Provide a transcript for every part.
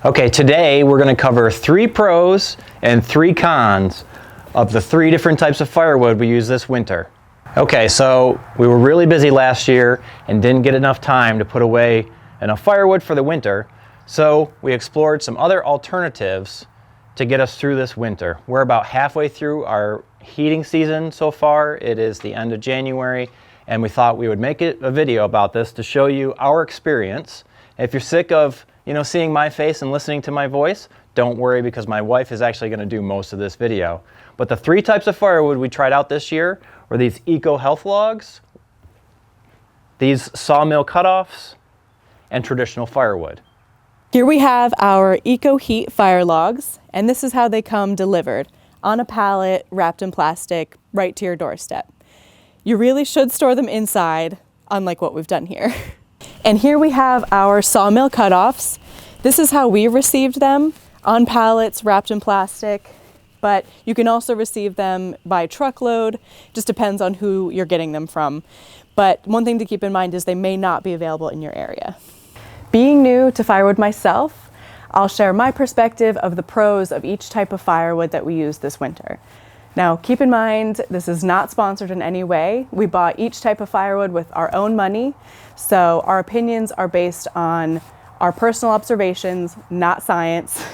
Okay, today we're going to cover 3 pros and 3 cons of the 3 different types of firewood we use this winter. Okay, so we were really busy last year and didn't get enough time to put away enough firewood for the winter, so we explored some other alternatives to get us through this winter. We're about halfway through our heating season so far. It is the end of January, and we thought we would make a video about this to show you our experience. If you're sick of seeing my face and listening to my voice, don't worry, because my wife is actually going to do most of this video. But the 3 types of firewood we tried out this year were these Eco Health Logs, these Sawmill cutoffs, and traditional firewood. Here we have our Eco Heat Firelogs, and this is how they come delivered on a pallet wrapped in plastic right to your doorstep. You really should store them inside, unlike what we've done here. And here we have our Sawmill cutoffs. This is how we received them, on pallets wrapped in plastic, but you can also receive them by truckload. Just depends on who you're getting them from. But one thing to keep in mind is they may not be available in your area. Being new to firewood myself, I'll share my perspective of the pros of each type of firewood that we use this winter. Now, keep in mind, this is not sponsored in any way. We bought each type of firewood with our own money, so our opinions are based on our personal observations, not science.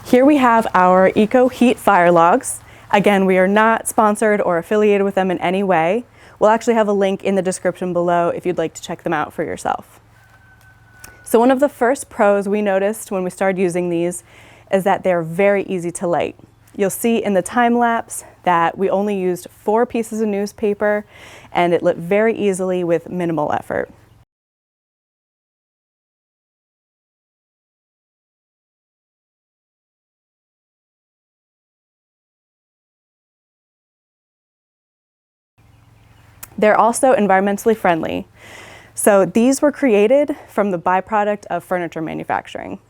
Here we have our Eco Heat Firelogs. Again, we are not sponsored or affiliated with them in any way. We'll actually have a link in the description below if you'd like to check them out for yourself. So one of the first pros we noticed when we started using these is that they're very easy to light. You'll see in the time lapse that we only used 4 pieces of newspaper, and it lit very easily with minimal effort. They're also environmentally friendly. So these were created from the byproduct of furniture manufacturing.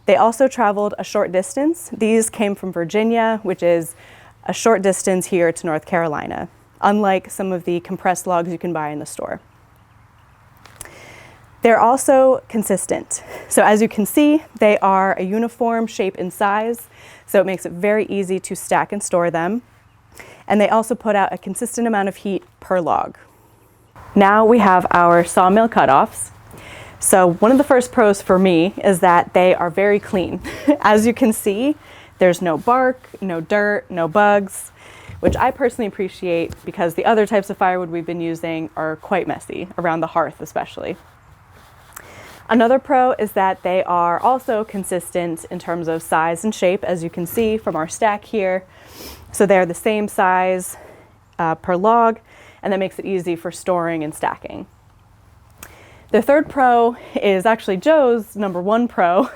They also traveled a short distance. These came from Virginia, which is a short distance here to North Carolina, unlike some of the compressed logs you can buy in the store. They're also consistent. So as you can see, they are a uniform shape and size, so it makes it very easy to stack and store them. And they also put out a consistent amount of heat per log. Now we have our Sawmill cutoffs. So one of the first pros for me is that they are very clean. As you can see, there's no bark, no dirt, no bugs, which I personally appreciate because the other types of firewood we've been using are quite messy, around the hearth especially. Another pro is that they are also consistent in terms of size and shape, as you can see from our stack here. So they're the same size per log, and that makes it easy for storing and stacking. The third pro is actually Joe's number 1 pro,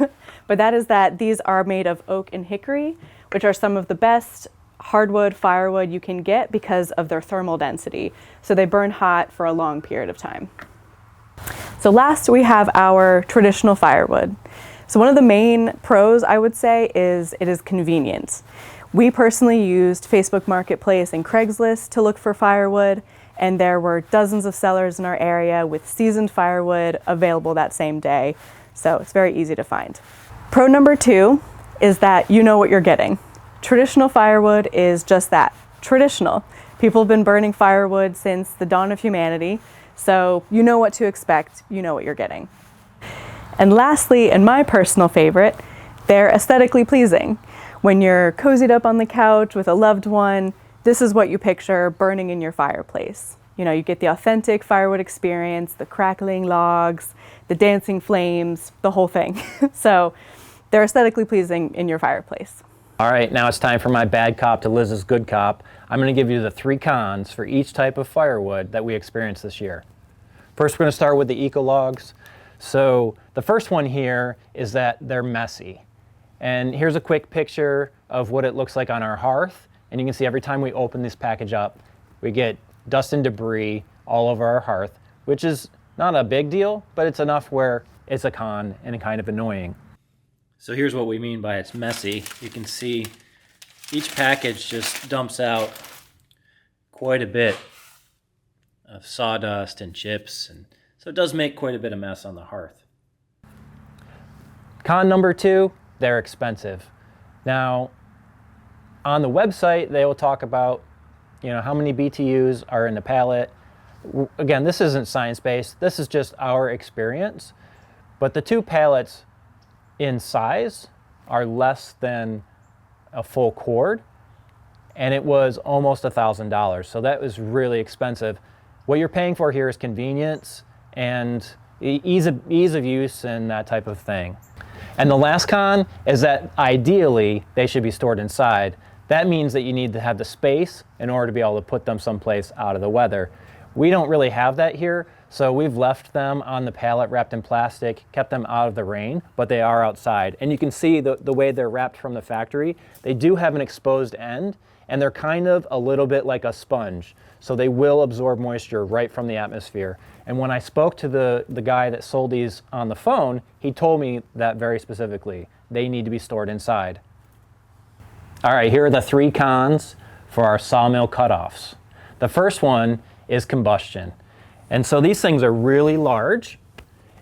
but that is that these are made of oak and hickory, which are some of the best hardwood firewood you can get because of their thermal density. So they burn hot for a long period of time. So last we have our traditional firewood. So one of the main pros, I would say, is it is convenient. We personally used Facebook Marketplace and Craigslist to look for firewood, and there were dozens of sellers in our area with seasoned firewood available that same day, so it's very easy to find. Pro number 2 is that you know what you're getting. Traditional firewood is just that, traditional. People have been burning firewood since the dawn of humanity, so you know what to expect, you know what you're getting. And lastly, and my personal favorite, they're aesthetically pleasing. When you're cozied up on the couch with a loved one, this is what you picture burning in your fireplace. You get the authentic firewood experience, the crackling logs, the dancing flames, the whole thing. So they're aesthetically pleasing in your fireplace. All right, now it's time for my bad cop to Liz's good cop. I'm going to give you the 3 cons for each type of firewood that we experienced this year. First, we're going to start with the Eco Logs. So the first one here is that they're messy. And here's a quick picture of what it looks like on our hearth. And you can see every time we open this package up, we get dust and debris all over our hearth, which is not a big deal, but it's enough where it's a con and kind of annoying. So here's what we mean by it's messy. You can see each package just dumps out quite a bit of sawdust and chips, and so it does make quite a bit of mess on the hearth. Con number 2, they're expensive. Now, on the website, they will talk about, how many BTUs are in the pallet. Again, this isn't science-based. This is just our experience. But the 2 pallets in size are less than a full cord, and it was almost $1,000. So that was really expensive. What you're paying for here is convenience and ease of use and that type of thing. And the last con is that ideally they should be stored inside. That means that you need to have the space in order to be able to put them someplace out of the weather. We don't really have that here, so we've left them on the pallet wrapped in plastic, kept them out of the rain, but they are outside. And you can see the way they're wrapped from the factory. They do have an exposed end, and they're kind of a little bit like a sponge. So they will absorb moisture right from the atmosphere. And when I spoke to the guy that sold these on the phone, he told me that very specifically. They need to be stored inside. All right, here are the 3 cons for our Sawmill cutoffs. The first one is combustion. And so these things are really large,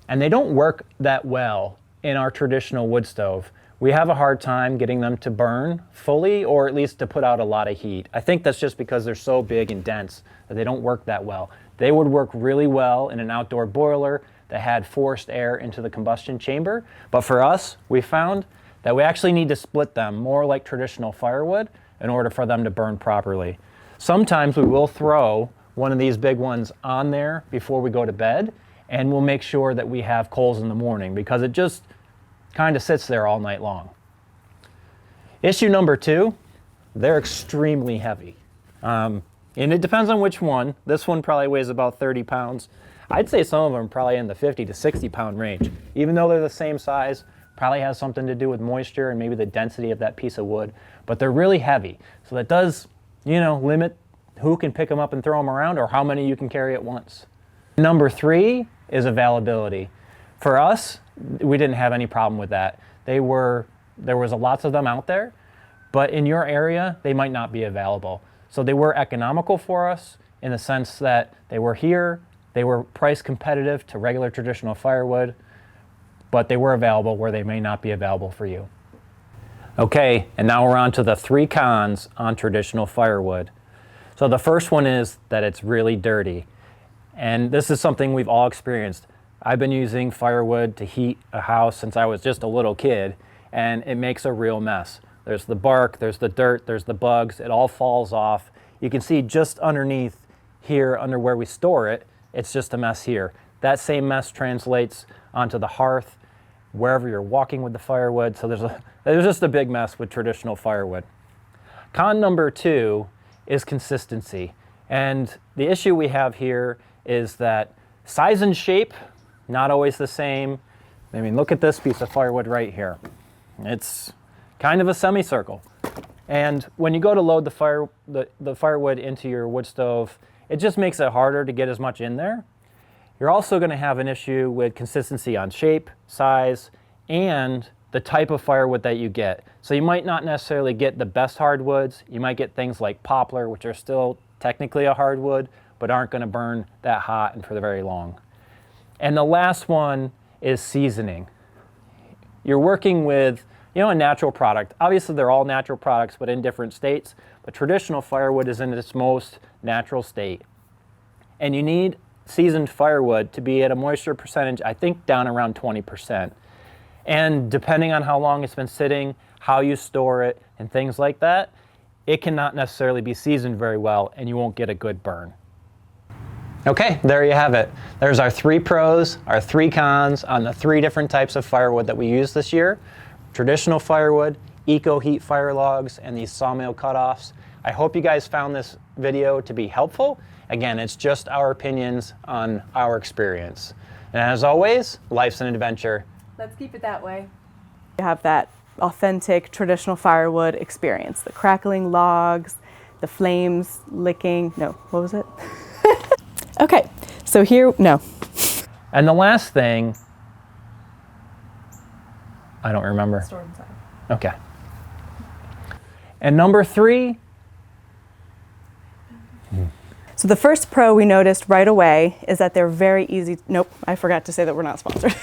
and they don't work that well in our traditional wood stove. We have a hard time getting them to burn fully, or at least to put out a lot of heat. I think that's just because they're so big and dense that they don't work that well. They would work really well in an outdoor boiler that had forced air into the combustion chamber. But for us, we found that we actually need to split them more like traditional firewood in order for them to burn properly. Sometimes we will throw one of these big ones on there before we go to bed, and we'll make sure that we have coals in the morning because it just kind of sits there all night long. Issue number 2, they're extremely heavy. And it depends on which one. This one probably weighs about 30 pounds. I'd say some of them are probably in the 50 to 60 pound range. Even though they're the same size, probably has something to do with moisture and maybe the density of that piece of wood, but they're really heavy. So that does, limit who can pick them up and throw them around or how many you can carry at once. Number 3 is availability. For us, we didn't have any problem with that. There was lots of them out there, but in your area, they might not be available. So they were economical for us in the sense that they were here, they were price competitive to regular traditional firewood, but they were available where they may not be available for you. Okay, and now we're on to the 3 cons on traditional firewood. So the first one is that it's really dirty. And this is something we've all experienced. I've been using firewood to heat a house since I was just a little kid, and it makes a real mess. There's the bark, there's the dirt, there's the bugs, it all falls off. You can see just underneath here, under where we store it, it's just a mess here. That same mess translates onto the hearth, wherever you're walking with the firewood. So there's just a big mess with traditional firewood. Con number 2 is consistency. And the issue we have here is that size and shape, not always the same. I mean, look at this piece of firewood right here. It's kind of a semicircle. And when you go to load the firewood into your wood stove, it just makes it harder to get as much in there. You're also going to have an issue with consistency on shape, size, and the type of firewood that you get. So you might not necessarily get the best hardwoods. You might get things like poplar, which are still technically a hardwood, but aren't going to burn that hot and for very long. And the last one is seasoning. You're working with, a natural product. Obviously, they're all natural products, but in different states. But traditional firewood is in its most natural state. And you need seasoned firewood to be at a moisture percentage, I think, down around 20%. And depending on how long it's been sitting, how you store it, and things like that, it cannot necessarily be seasoned very well, and you won't get a good burn. Okay, there you have it. There's our 3 pros, our 3 cons on the 3 different types of firewood that we use this year. Traditional firewood, eco heat fire logs, and these Sawmill cutoffs. I hope you guys found this video to be helpful. Again, it's just our opinions on our experience. And as always, life's an adventure. Let's keep it that way. You have that authentic traditional firewood experience, the crackling logs, the flames licking. No, what was it? Okay, so here, no. And the last thing, I don't remember. Stored inside. Okay. And number 3. So the first pro we noticed right away is that they're very easy. Nope, I forgot to say that we're not sponsored.